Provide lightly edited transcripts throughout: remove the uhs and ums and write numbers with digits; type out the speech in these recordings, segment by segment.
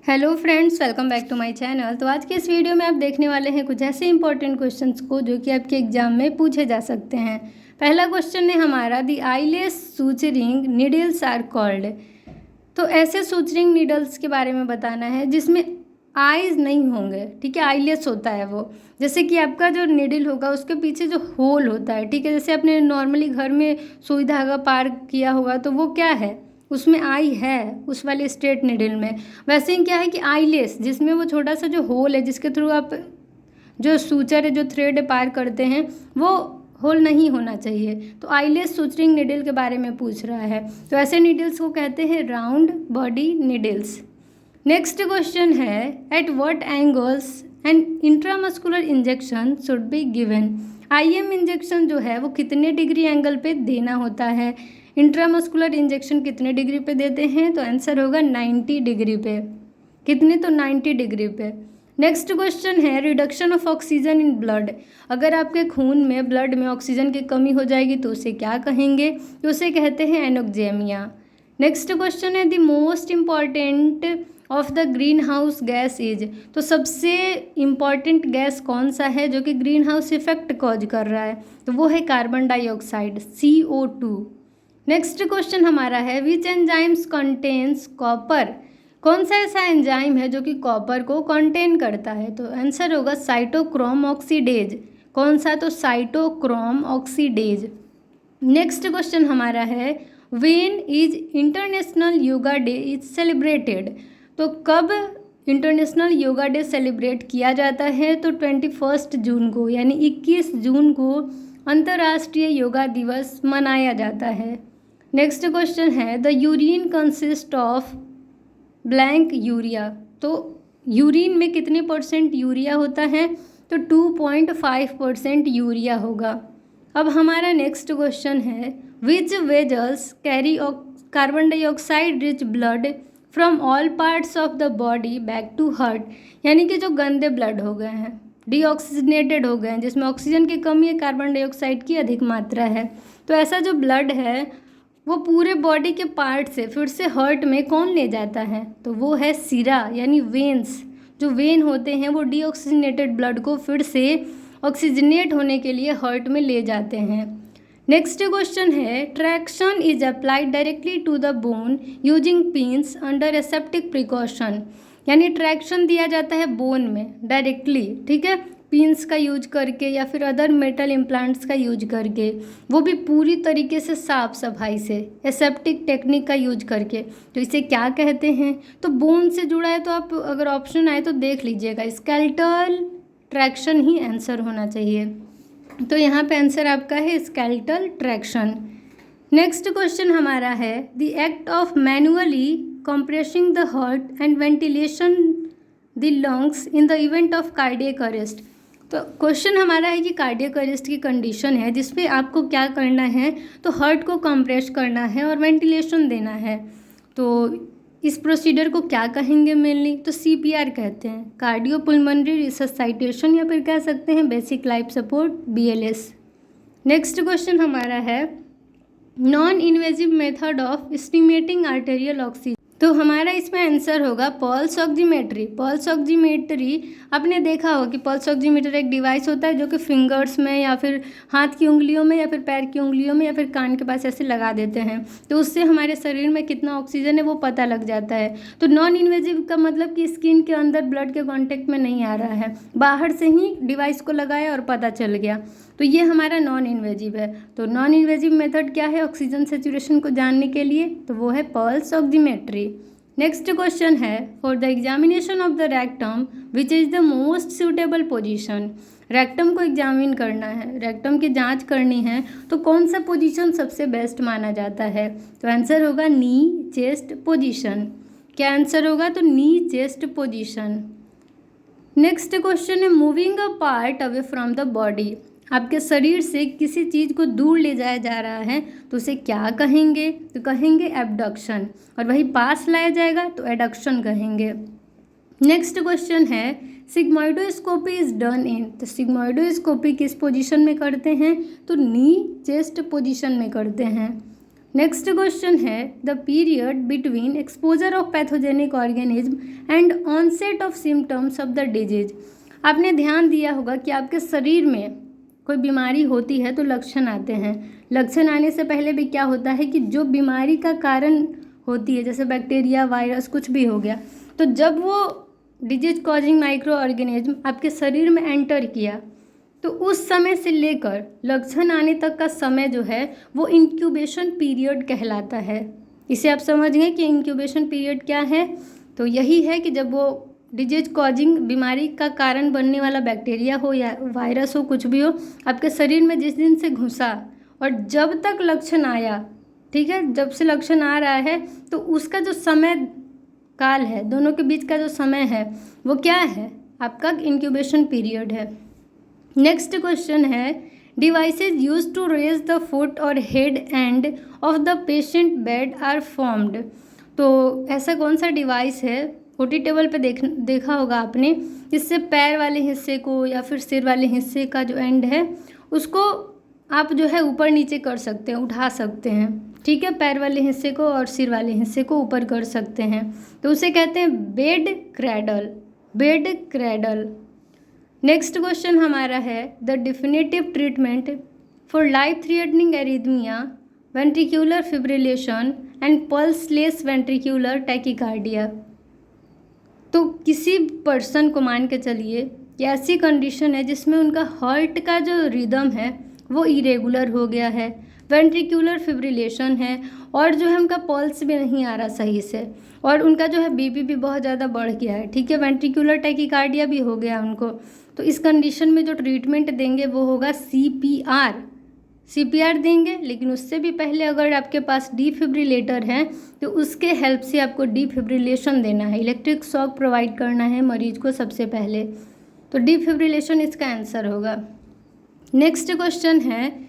Hello friends, welcome back to my channel. तो आज के इस वीडियो में आप देखने वाले हैं कुछ ऐसे इंपॉर्टेंट क्वेश्चंस को जो कि आपके एग्जाम में पूछे जा सकते हैं। पहला क्वेश्चन है हमारा, the eyeless suturing needles are called. तो ऐसे सूचरिंग नीडल्स के बारे में बताना है जिसमें आईज नहीं होंगे, ठीक है। आईलेस होता है वो, जैसे कि आपका जो नीडल होगा उसके पीछे जो होल होता है, ठीक है। जैसे आपने नॉर्मली घर में सुई धागा पार किया होगा तो वो क्या है, उसमें आई है उस वाले स्ट्रेट निडल में। वैसे ही क्या है कि आईलेस, जिसमें वो छोटा सा जो होल है जिसके थ्रू आप जो सूचर है, जो थ्रेड पार करते हैं, वो होल नहीं होना चाहिए। तो आईलेस सूचरिंग निडल के बारे में पूछ रहा है। तो ऐसे निडल्स को कहते हैं round body needles. Next question है, at what angles an intramuscular injection should be given. IM injection जो है वो कितने डिग्री एंगल पे देना होता है, इंट्रामस्कुलर इंजेक्शन कितने डिग्री पे देते हैं, तो आंसर होगा 90 डिग्री पे। कितने, तो 90 डिग्री पे। नेक्स्ट क्वेश्चन है, reduction of oxygen in blood. अगर आपके खून में, ब्लड में ऑक्सीजन की कमी हो जाएगी तो उसे क्या कहेंगे, तो उसे कहते हैं एनोक्जेमिया। नेक्स्ट क्वेश्चन है, the most important of the green house gas is. तो सबसे इम्पॉर्टेंट गैस कौन सा है जो कि ग्रीन हाउस इफेक्ट कॉज कर रहा है, तो वो है carbon dioxide, CO2। Next question हमारा है, विच एंजाइम्स कंटेन्स कॉपर। कौन सा ऐसा एंजाइम है जो कि कॉपर को कंटेन करता है, तो आंसर होगा साइटोक्रोम ऑक्सीडेज। कौन सा, तो साइटोक्रोम ऑक्सीडेज। नेक्स्ट क्वेश्चन हमारा है, when is international yoga day is celebrated. तो कब इंटरनेशनल योगा डे सेलिब्रेट किया जाता है, तो 21 जून को, यानी 21 जून को अंतर्राष्ट्रीय योगा दिवस मनाया जाता है। नेक्स्ट क्वेश्चन है, the urine consist of blank urea. तो यूरिन में कितने परसेंट यूरिया होता है, तो 2.5% यूरिया होगा। अब हमारा नेक्स्ट क्वेश्चन है, which vessels carry carbon dioxide rich blood from all parts of the body back to heart. यानी कि जो गंदे ब्लड हो गए हैं, डीऑक्सीजनेटेड हो गए हैं, जिसमें ऑक्सीजन की कमी है, कार्बन डाइऑक्साइड की अधिक मात्रा है, तो ऐसा जो ब्लड है वो पूरे बॉडी के पार्ट से फिर से हार्ट में कौन ले जाता है, तो वो है सिरा, यानी वेन्स। जो वेन होते हैं वो डीऑक्सीजनेटेड ब्लड को फिर से ऑक्सीजनेट होने के लिए हार्ट में ले जाते हैं। नेक्स्ट क्वेश्चन है, traction is applied directly to the bone using pins under aseptic precaution. यानी ट्रैक्शन दिया जाता है बोन में डायरेक्टली, ठीक है, पिन्स का यूज करके या फिर अदर मेटल इम्प्लांट्स का यूज करके, वो भी पूरी तरीके से साफ सफाई से, एसेप्टिक टेक्निक का यूज करके। तो इसे क्या कहते हैं, तो बोन से जुड़ा है, तो आप अगर ऑप्शन आए तो देख लीजिएगा, स्केलेटल ट्रैक्शन ही आंसर होना चाहिए। तो यहाँ पे आंसर आपका है स्केलेटल ट्रैक्शन। नेक्स्ट क्वेश्चन हमारा है, the act of manually compressing the heart and ventilation the lungs in the event of cardiac arrest. तो क्वेश्चन हमारा है कि कार्डियक अरेस्ट की कंडीशन है जिसपे आपको क्या करना है, तो हार्ट को कंप्रेस करना है और वेंटिलेशन देना है। तो इस प्रोसीजर को क्या कहेंगे मेनली, तो CPR कहते हैं, कार्डियोपुल्मोनरी रिससाइटेशन, या फिर कह सकते हैं basic life support, BLS। Next question हमारा है, non invasive method of estimating arterial oxygen. तो हमारा इसमें आंसर होगा पल्स ऑक्सीमेट्री। पल्स ऑक्सीमेट्री आपने देखा होगा कि पल्स ऑक्सीमीटर एक डिवाइस होता है जो कि फिंगर्स में या फिर हाथ की उंगलियों में या फिर पैर की उंगलियों में या फिर कान के पास ऐसे लगा देते हैं, तो उससे हमारे शरीर में कितना ऑक्सीजन है वो पता लग जाता है। तो नॉन इन्वेजिव का मतलब कि स्किन के अंदर ब्लड के कॉन्टेक्ट में नहीं आ रहा है, बाहर से ही डिवाइस को लगाया और पता चल गया, तो ये हमारा नॉन इन्वेजिव है। तो नॉन इन्वेजिव मेथड क्या है ऑक्सीजन सेचुरेशन को जानने के लिए, तो वो है पल्स ऑक्सीमेट्री। नेक्स्ट क्वेश्चन है, for the examination of the rectum which is the most suitable position. Rectum को एग्जामिन करना है, रेक्टम की जांच करनी है, तो कौन सा पोजीशन सबसे बेस्ट माना जाता है, तो आंसर होगा नी चेस्ट पोजीशन। क्या आंसर होगा, तो knee chest position. Next question है, moving a part away from the body. आपके शरीर से किसी चीज़ को दूर ले जाया जा रहा है तो उसे क्या कहेंगे, तो कहेंगे एबडक्शन, और वही पास लाया जाएगा तो एडक्शन कहेंगे। नेक्स्ट क्वेश्चन है, सिग्मोइडोस्कोपी इज डन इन। तो सिग्मोइडोस्कोपी किस पोजीशन में करते हैं, तो नी चेस्ट पोजीशन में करते हैं। नेक्स्ट क्वेश्चन है the period between exposure of pathogenic organism and onset of symptoms of the disease. आपने ध्यान दिया होगा कि आपके शरीर में कोई बीमारी होती है तो लक्षण आते हैं। लक्षण आने से पहले भी क्या होता है कि जो बीमारी का कारण होती है, जैसे बैक्टीरिया, वायरस, कुछ भी हो गया, तो जब वो डिजीज कॉजिंग माइक्रो ऑर्गेनिज्म आपके शरीर में एंटर किया तो उस समय से लेकर लक्षण आने तक का समय जो है वो इंक्यूबेशन पीरियड कहलाता है। इसे आप समझ गए कि इंक्यूबेशन पीरियड क्या है। तो यही है कि जब वो डिजीज कॉजिंग बीमारी का कारण बनने वाला बैक्टीरिया हो या वायरस हो, कुछ भी हो, आपके शरीर में जिस दिन से घुसा और जब तक लक्षण आया, ठीक है, जब से लक्षण आ रहा है तो उसका जो समय काल है, दोनों के बीच का जो समय है वो क्या है, आपका इंक्यूबेशन पीरियड है। नेक्स्ट क्वेश्चन है devices use to raise the foot और head end of the patient bed are formed. तो ऐसा कौन सा डिवाइस है, ओटी टेबल पे देखा होगा आपने, जिससे पैर वाले हिस्से को या फिर सिर वाले हिस्से का जो एंड है उसको आप जो है ऊपर नीचे कर सकते हैं, उठा सकते हैं, ठीक है, पैर वाले हिस्से को और सिर वाले हिस्से को ऊपर कर सकते हैं, तो उसे कहते हैं bed cradle, bed cradle. Next question हमारा है the definitive treatment for life threatening arrhythmia, ventricular fibrillation and pulseless ventricular tachycardia. तो किसी पर्सन को मान के चलिए कि ऐसी कंडीशन है जिसमें उनका हार्ट का जो रिदम है वो इरेगुलर हो गया है, वेंट्रिकुलर फिब्रिलेशन है और जो है उनका पल्स भी नहीं आ रहा सही से, और उनका जो है बीपी भी बहुत ज़्यादा बढ़ गया है, ठीक है, वेंट्रिकुलर टैकीकार्डिया भी हो गया उनको। तो इस कंडीशन में जो ट्रीटमेंट देंगे वो होगा सीपीआर देंगे, लेकिन उससे भी पहले अगर आपके पास डिफिब्रिलेटर है तो उसके हेल्प से आपको डिफिब्रिलेशन देना है, इलेक्ट्रिक शॉक प्रोवाइड करना है मरीज को सबसे पहले, तो डिफिब्रिलेशन इसका आंसर होगा। नेक्स्ट क्वेश्चन है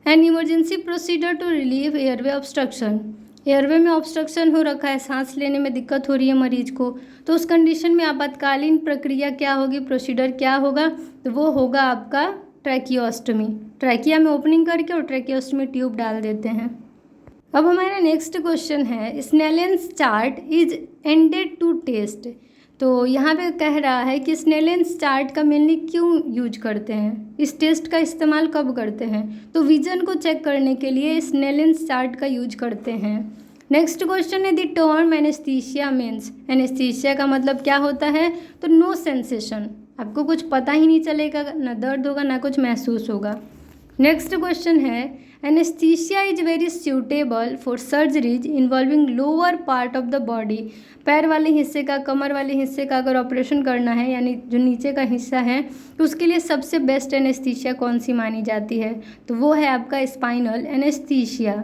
an emergency procedure to relieve airway obstruction. Airway में ऑब्स्ट्रक्शन हो रखा है, सांस लेने में दिक्कत हो रही है मरीज को, तो उस कंडीशन में आपातकालीन प्रक्रिया क्या होगी, प्रोसीजर क्या होगा, तो वो होगा आपका ट्रैकियोस्टमी। ट्रैकिया में ओपनिंग करके और ट्रैकियोस्टमी ट्यूब डाल देते हैं। अब हमारा नेक्स्ट क्वेश्चन है Snellen's chart is ended to test. तो यहाँ पे कह रहा है कि स्नेलेंस चार्ट का मेनली क्यों यूज करते हैं, इस टेस्ट का इस्तेमाल कब करते हैं, तो विजन को चेक करने के लिए स्नेलेंस चार्ट का यूज करते हैं। नेक्स्ट क्वेश्चन है the term anaesthesia means. Anaesthesia का मतलब क्या होता है, तो नो सेंसेशन, आपको कुछ पता ही नहीं चलेगा, ना दर्द होगा ना कुछ महसूस होगा। नेक्स्ट क्वेश्चन है anaesthesia is very suitable for surgeries involving lower part of the body. पैर वाले हिस्से का, कमर वाले हिस्से का अगर ऑपरेशन करना है, यानी जो नीचे का हिस्सा है, तो उसके लिए सबसे बेस्ट एनेस्थीसिया कौन सी मानी जाती है, तो वो है आपका स्पाइनल एनेस्थीसिया।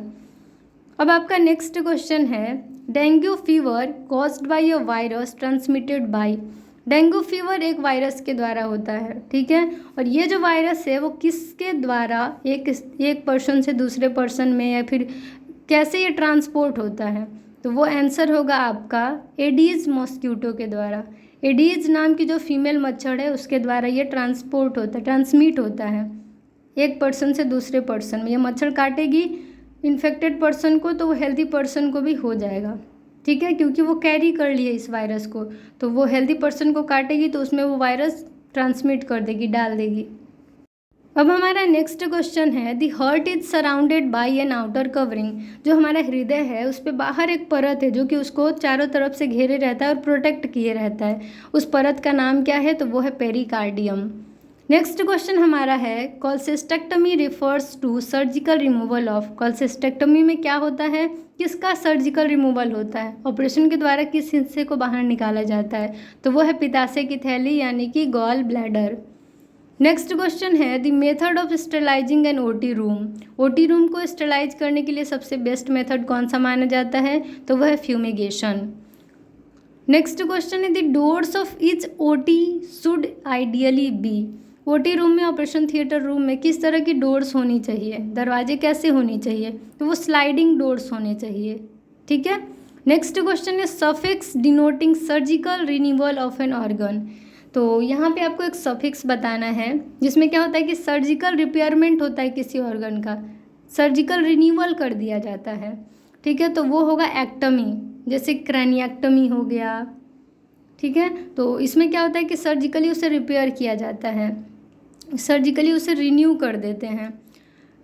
अब आपका नेक्स्ट क्वेश्चन है dengue fever caused by a virus transmitted by. Dengue fever एक वायरस के द्वारा होता है, ठीक है, और ये जो वायरस है वो किसके द्वारा एक पर्सन से दूसरे पर्सन में या फिर कैसे ये ट्रांसपोर्ट होता है, तो वो आंसर होगा आपका एडीज मॉस्क्यूटो के द्वारा। एडीज नाम की जो फीमेल मच्छर है उसके द्वारा ये ट्रांसपोर्ट होता है, ट्रांसमिट होता है एक पर्सन से दूसरे पर्सन में। ये मच्छर काटेगी इन्फेक्टेड पर्सन को तो वो हेल्दी पर्सन को भी हो जाएगा, ठीक है, क्योंकि वो कैरी कर लिए इस वायरस को, तो वो हेल्दी पर्सन को काटेगी तो उसमें वो वायरस ट्रांसमिट कर देगी, डाल देगी। अब हमारा नेक्स्ट क्वेश्चन है the heart is surrounded by an outer covering. जो हमारा हृदय है उस पर बाहर एक परत है जो कि उसको चारों तरफ से घेरे रहता है और प्रोटेक्ट किए रहता है, उस परत का नाम क्या है, तो वो है पेरिकार्डियम। नेक्स्ट क्वेश्चन हमारा है cholecystectomy refers to surgical removal of. Cholecystectomy में क्या होता है, किसका सर्जिकल रिमूवल होता है, ऑपरेशन के द्वारा किस हिस्से को बाहर निकाला जाता है, तो वो है पित्ताशय की थैली यानी कि गॉल ब्लैडर। नेक्स्ट क्वेश्चन है the method of sterilising an OT room. OT room को स्टेलाइज करने के लिए सबसे बेस्ट मेथड कौन सा माना जाता है, तो वह है फ्यूमिगेशन। नेक्स्ट क्वेश्चन है the doors of each OT should ideally be. OT room में, ऑपरेशन थिएटर रूम में किस तरह की डोर्स होनी चाहिए, दरवाजे कैसे होनी चाहिए, तो वो स्लाइडिंग डोर्स होने चाहिए, ठीक है। नेक्स्ट क्वेश्चन है suffix denoting surgical renewal of an organ. तो यहाँ पे आपको एक सफिक्स बताना है जिसमें क्या होता है कि सर्जिकल रिपेयरमेंट होता है किसी ऑर्गन का, सर्जिकल रिन्यूअल कर दिया जाता है, ठीक है, तो वो होगा एक्टमी, जैसे क्रैनिएक्टमी हो गया, ठीक है। तो इसमें क्या होता है कि सर्जिकली उसे रिपेयर किया जाता है, सर्जिकली उसे रिन्यू कर देते हैं।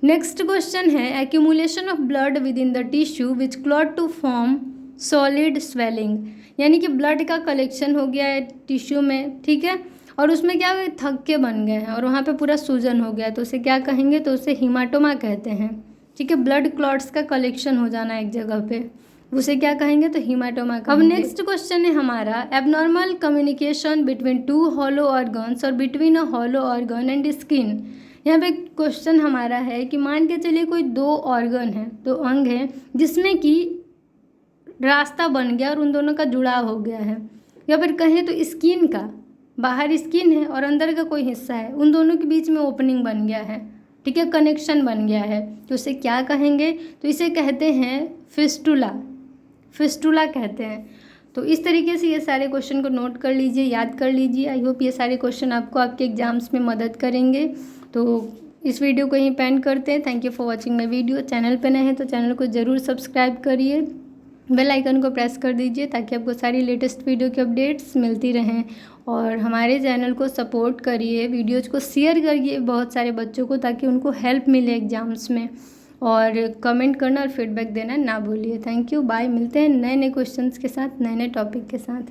नेक्स्ट क्वेश्चन है accumulation of blood within the tissue which clot to form solid swelling, यानी कि ब्लड का कलेक्शन हो गया है टिश्यू में, ठीक है, और उसमें क्या हुआ, थक्के बन गए हैं और वहाँ पे पूरा सूजन हो गया, तो उसे क्या कहेंगे, तो उसे हीमाटोमा कहते हैं, ठीक है। ब्लड क्लॉट्स का कलेक्शन हो जाना एक जगह पे, उसे क्या कहेंगे, तो हीमाटोमा कहेंगे। अब नेक्स्ट क्वेश्चन है हमारा abnormal communication between two hollow organs और between a hollow organ and skin. यहाँ पे क्वेश्चन हमारा है कि मान के चलिए कोई दो ऑर्गन है, दो अंग है जिसमें कि रास्ता बन गया और उन दोनों का जुड़ाव हो गया है, या फिर कहें तो स्किन का, बाहर स्किन है और अंदर का कोई हिस्सा है, उन दोनों के बीच में ओपनिंग बन गया है, ठीक है, कनेक्शन बन गया है, तो इसे क्या कहेंगे, तो इसे कहते हैं फिस्टुला, फिस्टुला कहते हैं। तो इस तरीके से ये सारे क्वेश्चन को नोट कर लीजिए, याद कर लीजिए। आई होप ये सारे क्वेश्चन आपको आपके एग्जाम्स में मदद करेंगे। तो इस वीडियो को यहीं पेंड करते हैं। Thank you for watching my video. Channel पर नए हैं तो चैनल को ज़रूर सब्सक्राइब करिए, बेल आइकन को प्रेस कर दीजिए ताकि आपको सारी लेटेस्ट वीडियो की अपडेट्स मिलती रहें। और हमारे चैनल को सपोर्ट करिए, वीडियोज़ को शेयर करिए बहुत सारे बच्चों को ताकि उनको हेल्प मिले एग्जाम्स में। और कमेंट करना और फीडबैक देना ना भूलिए। Thank you, bye. मिलते हैं नए नए क्वेश्चंस के साथ, नए नए टॉपिक के साथ।